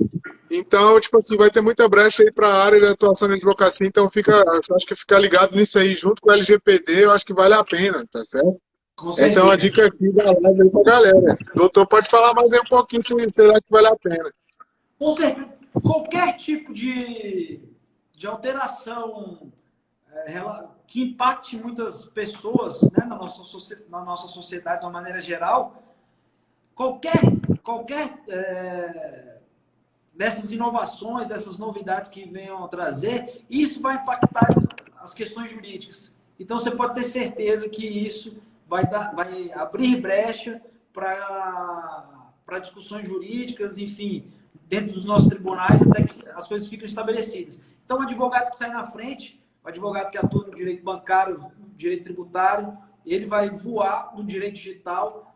Então, tipo assim, vai ter muita brecha aí para a área de atuação de advocacia. Então, acho que ficar ligado nisso aí, junto com o LGPD, eu acho que vale a pena, tá certo? Com Essa é uma certeza. dica aqui da live aí pra galera. Doutor, pode falar mais aí um pouquinho se será que vale a pena. Com certeza, qualquer tipo de alteração que impacte muitas pessoas, né, na nossa sociedade de uma maneira geral, qualquer, qualquer dessas inovações, dessas novidades que venham a trazer, isso vai impactar as questões jurídicas. Então, você pode ter certeza que isso vai abrir brecha para discussões jurídicas, enfim, dentro dos nossos tribunais, até que as coisas ficam estabelecidas. Então, o advogado que sai na frente, o advogado que atua no direito bancário, no direito tributário, ele vai voar no direito digital.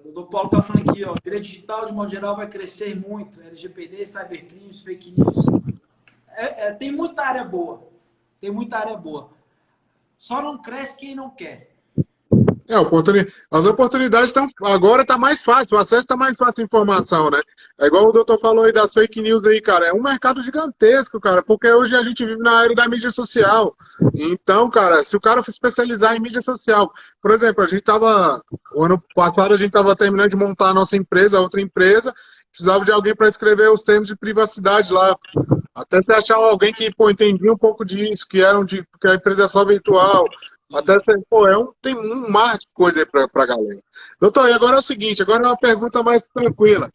O Dr. Paulo está falando aqui, ó, o direito digital, de modo geral, vai crescer muito. LGPD, cybercrimes, fake news. Tem muita área boa. Tem muita área boa. Só não cresce quem não quer. As oportunidades estão. Agora está mais fácil, o acesso está mais fácil à informação, né? É igual o doutor falou aí das fake news aí, cara. É um mercado gigantesco, cara, porque hoje a gente vive na era da mídia social. Então, cara, se o cara for especializar em mídia social, por exemplo, o ano passado a gente estava terminando de montar a nossa empresa, a outra empresa, precisava de alguém para escrever os termos de privacidade lá. Até você achar alguém que, pô, entendia um pouco disso, que a empresa é só virtual. Até você, pô, tem um mar de coisa aí pra galera. Doutor, e agora é o seguinte, agora é uma pergunta mais tranquila.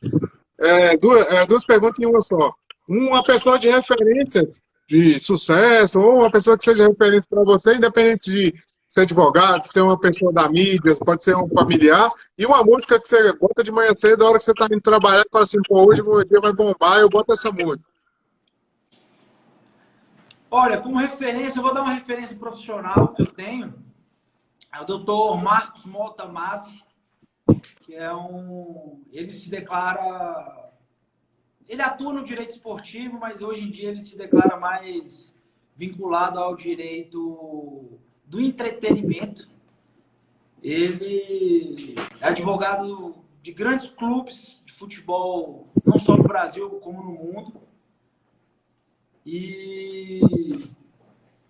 Duas perguntas em uma só. Uma pessoa de referência de sucesso, ou uma pessoa que seja referência para você, independente de ser advogado, ser uma pessoa da mídia, pode ser um familiar, e uma música que você bota de manhã cedo, a hora que você está indo trabalhar, e fala assim, pô, hoje o dia vai bombar, eu boto essa música. Olha, como referência, eu vou dar uma referência profissional que eu tenho. É o doutor Marcos Mota Mave, que ele se declara... Ele atua no direito esportivo, mas hoje em dia ele se declara mais vinculado ao direito do entretenimento. Ele é advogado de grandes clubes de futebol, não só no Brasil, como no mundo. E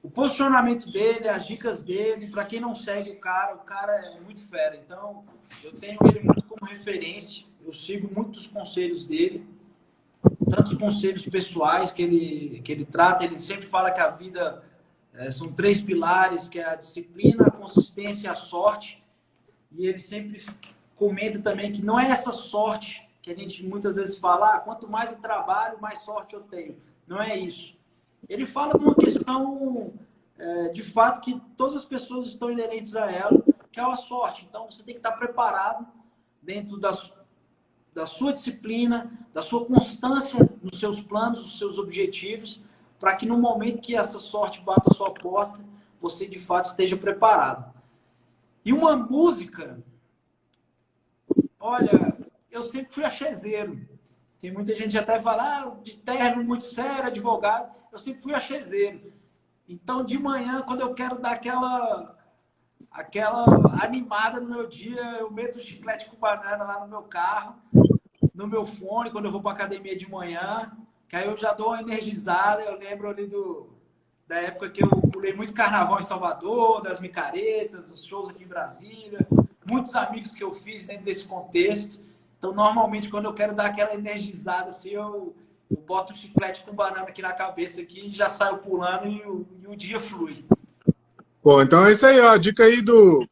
o posicionamento dele, as dicas dele, para quem não segue o cara é muito fera. Então, eu tenho ele muito como referência. Eu sigo muitos conselhos dele, tantos conselhos pessoais que ele trata. Ele sempre fala que a vida são 3 pilares, que é a disciplina, a consistência e a sorte. E ele sempre comenta também que não é essa sorte que a gente muitas vezes fala, quanto mais eu trabalho, mais sorte eu tenho. Não é isso. Ele fala de uma questão, de fato, que todas as pessoas estão inerentes a ela, que é a sorte. Então, você tem que estar preparado dentro da sua disciplina, da sua constância nos seus planos, nos seus objetivos, para que no momento que essa sorte bata a sua porta, você, de fato, esteja preparado. E uma música... Olha, eu sempre fui achezeiro. Tem muita gente que até fala, de terno muito sério, advogado. Eu sempre fui achezeiro. Então, de manhã, quando eu quero dar aquela animada no meu dia, eu meto o chiclete com banana lá no meu carro, no meu fone, quando eu vou para academia de manhã, que aí eu já dou uma energizada. Eu lembro ali da época que eu pulei muito carnaval em Salvador, das micaretas, dos shows aqui em Brasília, muitos amigos que eu fiz dentro desse contexto. Então, normalmente, quando eu quero dar aquela energizada, assim, eu boto o chiclete com banana aqui na cabeça aqui, e já saio pulando e o dia flui. Pô, então é isso aí, ó. A dica aí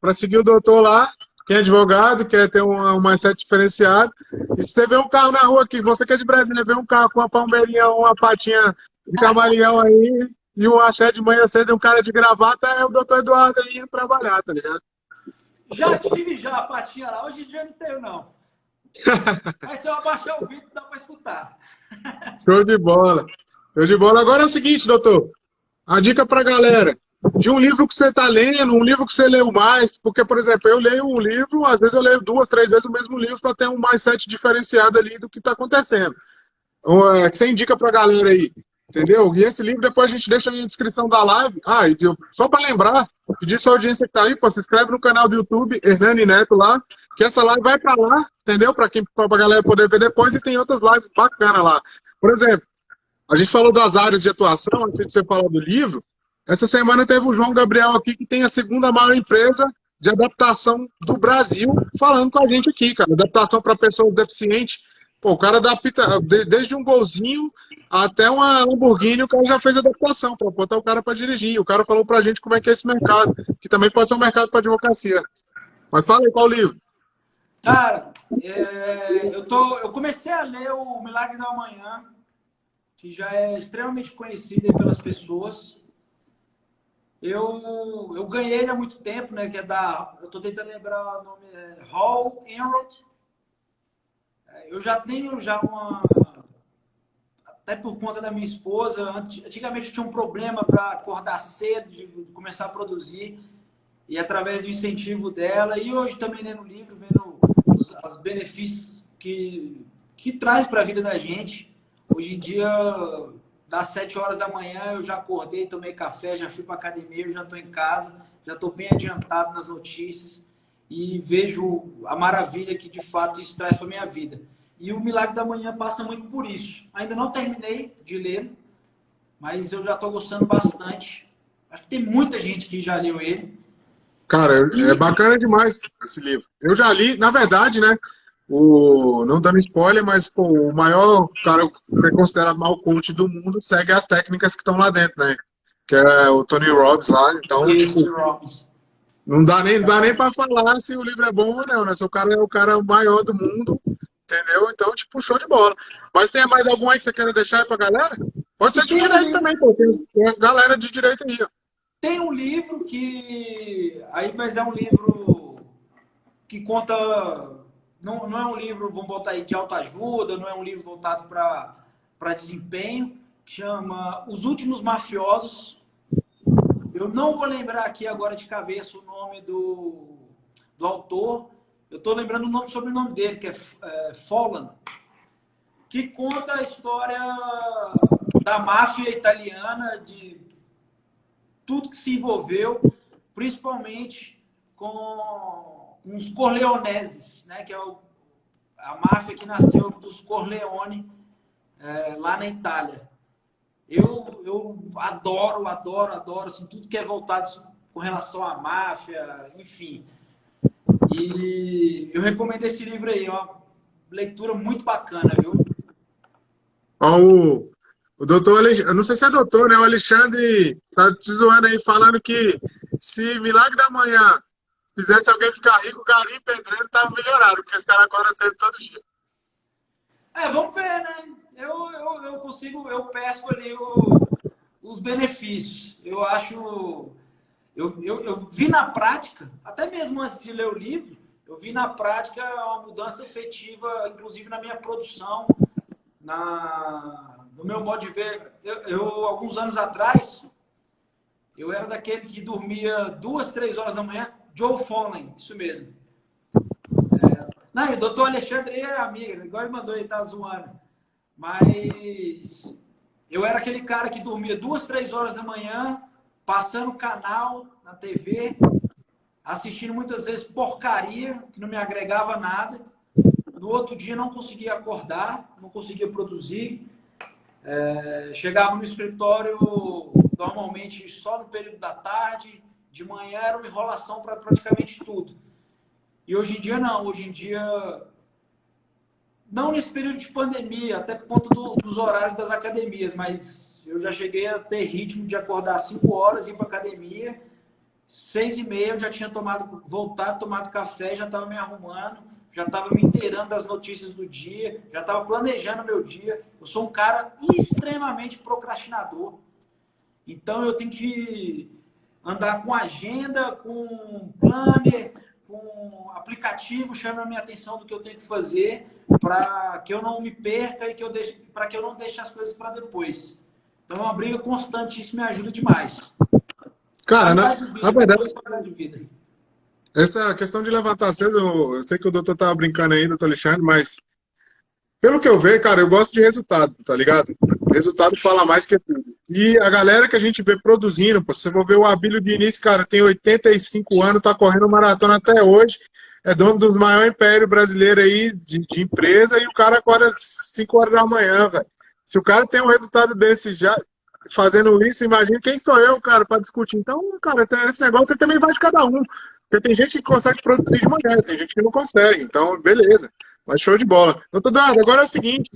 para seguir o doutor lá, quem é advogado, quer ter um mindset diferenciado. E se você vê um carro na rua aqui, você que é de Brasília, vê um carro com uma palmeirinha, uma patinha de camaleão aí, e um axé de manhã cedo, um cara de gravata, é o doutor Eduardo aí indo trabalhar, tá ligado? Já tive a patinha lá, hoje em dia não tenho, não. Mas se eu abaixar o vídeo, dá para escutar. Show de bola. Show de bola. Agora é o seguinte, doutor. A dica pra galera. De um livro que você está lendo, um livro que você leu mais, porque, por exemplo, eu leio um livro, às vezes eu leio 2, 3 vezes o mesmo livro para ter um mindset diferenciado ali do que está acontecendo. O que você indica para a galera aí? Entendeu? E esse livro depois a gente deixa na descrição da live. Ah, só para lembrar, pedir sua audiência que tá aí, pô, se inscreve no canal do YouTube, Hernani Neto lá, que essa live vai para lá, entendeu? Para a galera poder ver depois, e tem outras lives bacanas lá. Por exemplo, a gente falou das áreas de atuação, antes de você falar do livro. Essa semana teve o João Gabriel aqui, que tem a segunda maior empresa de adaptação do Brasil, falando com a gente aqui, cara. Adaptação para pessoas deficientes. Pô, o cara adapta desde um golzinho até uma Lamborghini, o cara já fez adaptação para botar o cara para dirigir. O cara falou pra gente como é que é esse mercado, que também pode ser um mercado para advocacia. Mas fala aí, qual livro? Cara, eu comecei a ler o Milagre da Manhã, que já é extremamente conhecido aí pelas pessoas. Eu ganhei ele há muito tempo, né? Que é eu tô tentando lembrar o nome, Hal Elrod. Eu já tenho até por conta da minha esposa. Antigamente eu tinha um problema para acordar cedo, de começar a produzir, e através do incentivo dela, e hoje também lendo o livro, vendo os benefícios que traz para a vida da gente. Hoje em dia, das 7 horas da manhã, eu já acordei, tomei café, já fui para academia, eu já estou em casa, já estou bem adiantado nas notícias e vejo a maravilha que de fato isso traz para minha vida. E o Milagre da Manhã passa muito por isso. Ainda não terminei de ler, mas eu já estou gostando bastante. Acho que tem muita gente que já leu ele. Cara, é bacana demais esse livro. Eu já li, na verdade, né? Não dando spoiler, mas pô, o maior cara que é considerado mal coach do mundo segue as técnicas que estão lá dentro, né? Que é o Tony Robbins lá. Então, tipo, não dá nem para falar se o livro é bom ou não, né? Se o cara é o cara maior do mundo, entendeu? Então, tipo, show de bola. Mas tem mais algum aí que você queira deixar aí pra galera? Pode ser de direito também, pô. Tem a galera de direito aí, ó. Tem um livro mas é um livro que conta. Não é um livro, vamos botar aí, de autoajuda, não é um livro voltado para desempenho, que chama Os Últimos Mafiosos. Eu não vou lembrar aqui agora de cabeça o nome do autor. Eu estou lembrando o nome, sobrenome dele, que é Folland, que conta a história da máfia italiana, de tudo que se envolveu, principalmente com os Corleoneses, né? Que é a máfia que nasceu dos Corleone, lá na Itália. Eu adoro assim, tudo que é voltado com relação à máfia, enfim. E eu recomendo esse livro aí, é uma leitura muito bacana, viu? O doutor Alexandre, eu não sei se é doutor, né? O Alexandre tá te zoando aí, falando que se Milagre da Manhã fizesse alguém ficar rico, o Gari e Pedreiro tava melhorado, porque esse cara acorda cedo todo dia. Vamos ver, né? Eu pesco ali os benefícios. Eu acho. Eu vi na prática, até mesmo antes de ler o livro, eu vi na prática uma mudança efetiva, inclusive na minha produção, no meu modo de ver. Alguns anos atrás, eu era daquele que dormia 2, 3 horas da manhã. Joe Follen, isso mesmo. Não, o doutor Alexandre é amigo, igual ele mandou, ele tá zoando. Mas eu era aquele cara que dormia 2, 3 horas da manhã, passando canal na TV, assistindo muitas vezes porcaria, que não me agregava nada. No outro dia não conseguia acordar, não conseguia produzir. Chegava no escritório normalmente só no período da tarde, de manhã era uma enrolação para praticamente tudo. E hoje em dia não, hoje em dia, não nesse período de pandemia, até por conta dos horários das academias, mas eu já cheguei a ter ritmo de acordar às 5 horas, ir para academia, 6h30 eu já tinha voltado, tomado café, já estava me arrumando, já estava me inteirando das notícias do dia, já estava planejando o meu dia. Eu sou um cara extremamente procrastinador, então eu tenho que andar com agenda, com planner, com aplicativo, chama a minha atenção do que eu tenho que fazer para que eu não me perca e para que eu não deixe as coisas para depois. Então é uma briga constante, isso me ajuda demais. Cara, na verdade, essa questão de levantar cedo, eu sei que o doutor tava brincando aí, doutor Alexandre, mas pelo que eu vejo, cara, eu gosto de resultado, tá ligado? Resultado fala mais que tudo. E a galera que a gente vê produzindo, pô, você vai ver o Abílio Diniz, cara, tem 85 anos, tá correndo maratona até hoje, é dono dos maiores impérios brasileiros aí de empresa, e o cara acorda às 5 horas da manhã, velho. Se o cara tem um resultado desse já fazendo isso, imagina quem sou eu, cara, para discutir. Então, cara, esse negócio aí também vai de cada um. Porque tem gente que consegue produzir de manhã, tem gente que não consegue. Então, beleza. Mas show de bola. Doutor Dado, agora é o seguinte,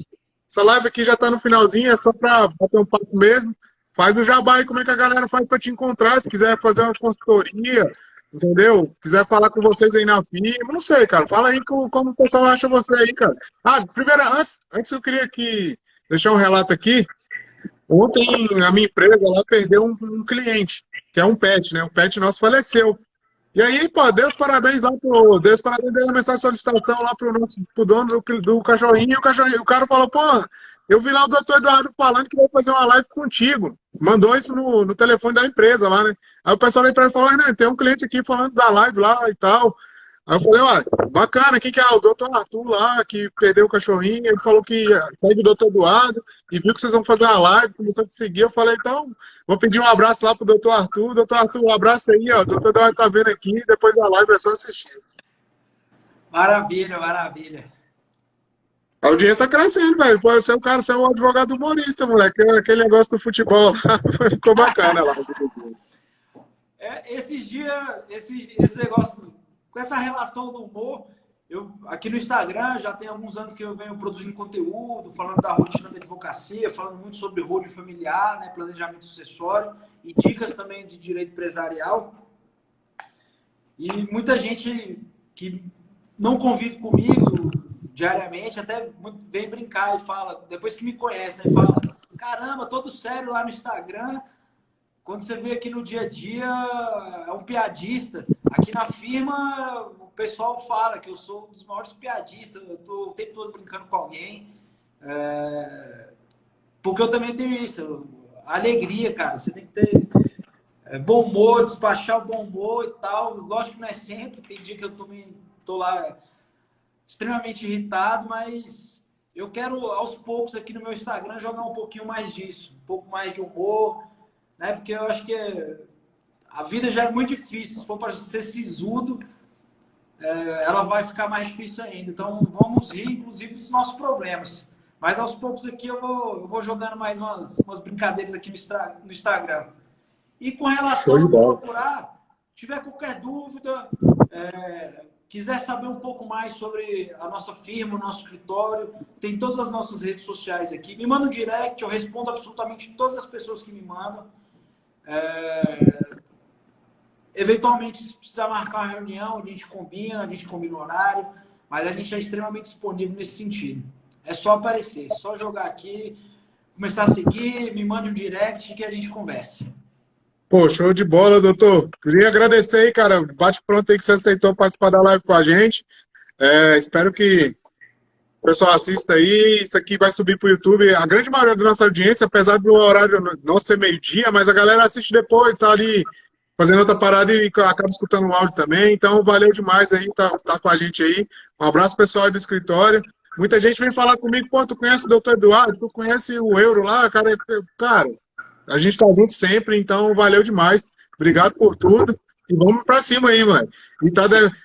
essa live aqui já está no finalzinho, é só para bater um papo mesmo. Faz o jabá aí, como é que a galera faz para te encontrar, se quiser fazer uma consultoria, entendeu? Quiser falar com vocês aí na firma, não sei, cara. Fala aí como o pessoal acha você aí, cara. Ah, primeiro, antes eu queria deixar um relato aqui. Ontem a minha empresa lá perdeu um cliente, que é um pet, né? O pet nosso faleceu. E aí, pô, dei os parabéns lá dei os parabéns, dei uma mensagem de solicitação lá pro dono do cachorrinho, e o cara falou, pô, eu vi lá o doutor Eduardo falando que vai fazer uma live contigo. Mandou isso no telefone da empresa lá, né? Aí o pessoal da empresa falou, né, tem um cliente aqui falando da live lá e tal. Aí eu falei, olha, bacana, quem que é? O doutor Arthur lá, que perdeu o cachorrinho, ele falou que saiu do doutor Eduardo e viu que vocês vão fazer uma live, começou a te seguir. Eu falei, então, vou pedir um abraço lá pro doutor Arthur. Doutor Arthur, um abraço aí, ó. O doutor Eduardo tá vendo aqui, depois da live é só assistir. Maravilha, maravilha. A audiência tá crescendo, velho. Pô, você é um cara, você é um advogado humorista, moleque. Aquele negócio do futebol lá, ficou bacana lá. Esses dias, esse negócio, com essa relação do humor, eu aqui no Instagram já tem alguns anos que eu venho produzindo conteúdo, falando da rotina da advocacia, falando muito sobre holding familiar, né, planejamento sucessório e dicas também de direito empresarial. E muita gente que não convive comigo diariamente até vem brincar e fala, depois que me conhece, né, fala, caramba, todo sério lá no Instagram. Quando você vê aqui no dia a dia, é um piadista. Aqui na firma, o pessoal fala que eu sou um dos maiores piadistas. Eu estou o tempo todo brincando com alguém. Porque eu também tenho isso. Alegria, cara. Você tem que ter bom humor, despachar o bom humor e tal. Lógico que não é sempre. Tem dia que eu tô lá extremamente irritado, mas eu quero, aos poucos, aqui no meu Instagram, jogar um pouquinho mais disso. Um pouco mais de humor, né? Porque eu acho que a vida já é muito difícil. Se for para ser sisudo, ela vai ficar mais difícil ainda. Então, vamos rir, inclusive, dos nossos problemas. Mas, aos poucos aqui, eu vou jogando mais umas brincadeiras aqui no Instagram. E com relação a procurar, tiver qualquer dúvida, quiser saber um pouco mais sobre a nossa firma, o nosso escritório, tem todas as nossas redes sociais aqui. Me manda um direct, eu respondo absolutamente todas as pessoas que me mandam. Eventualmente, se precisar marcar uma reunião, a gente combina o horário, mas a gente é extremamente disponível nesse sentido. É só aparecer, só jogar aqui, começar a seguir, me mande um direct que a gente converse. Pô, show de bola, doutor. Queria agradecer aí, cara. Bate pronto aí que você aceitou participar da live com a gente. Espero que o pessoal assista aí. Isso aqui vai subir para o YouTube. A grande maioria da nossa audiência, apesar do horário não ser meio-dia, mas a galera assiste depois, tá ali fazendo outra parada e acaba escutando o áudio também. Então, valeu demais aí, tá com a gente aí. Um abraço, pessoal aí do escritório. Muita gente vem falar comigo, pô, tu conhece o doutor Eduardo? Tu conhece o Euro lá? Cara, a gente tá junto sempre, então valeu demais. Obrigado por tudo. E vamos pra cima aí, mano. E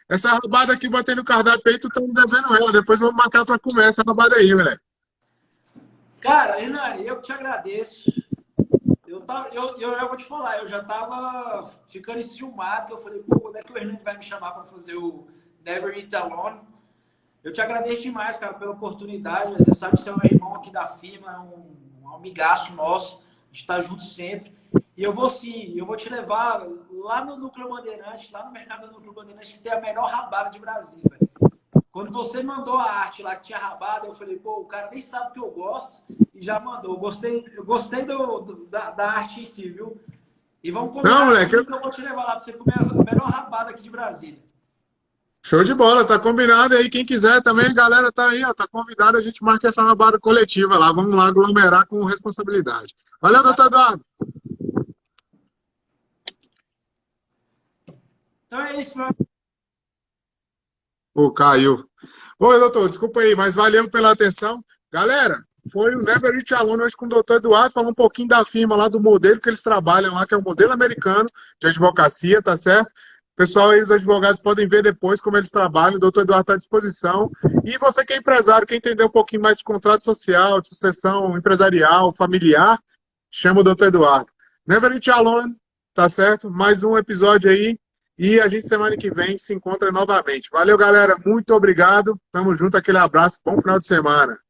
essa rabada aqui, botei no cardápio aí, tu tá me devendo ela. Depois vamos marcar pra comer essa rabada aí, moleque. Cara, Renan, eu que te agradeço. Eu vou te falar, eu já tava ficando enciumado, que eu falei, pô, quando é que o Hernani vai me chamar para fazer o Never Eat Alone? Eu te agradeço demais, cara, pela oportunidade. Você sabe que você é um irmão aqui da firma, um amigaço nosso. A gente tá junto sempre. E eu vou te levar lá no Núcleo Bandeirante, lá no mercado do Núcleo Bandeirante, que tem a melhor rabada de Brasília, velho. Quando você mandou a arte lá que tinha rabada, eu falei, pô, o cara nem sabe que eu gosto e já mandou. Eu gostei da arte em si, viu? E vamos combinar. Não, moleque, que eu vou te levar lá pra você comer a melhor rabada aqui de Brasília. Show de bola, tá combinado aí. Quem quiser também, galera, tá aí, ó, tá convidado. A gente marca essa rabada coletiva lá. Vamos lá aglomerar com responsabilidade. Valeu, doutor Eduardo. Então é isso, meu. Pô, caiu. Oi, doutor, desculpa aí, mas valeu pela atenção. Galera, foi o Never Rich Aluno hoje com o doutor Eduardo, falando um pouquinho da firma lá, do modelo que eles trabalham lá, que é o modelo americano de advocacia, tá certo? Pessoal, aí os advogados podem ver depois como eles trabalham, o doutor Eduardo está à disposição. E você que é empresário, quer entender um pouquinho mais de contrato social, de sucessão empresarial, familiar, chama o doutor Eduardo. Never Rich Alone, tá certo? Mais um episódio aí. E a gente semana que vem se encontra novamente. Valeu, galera. Muito obrigado. Tamo junto. Aquele abraço. Bom final de semana.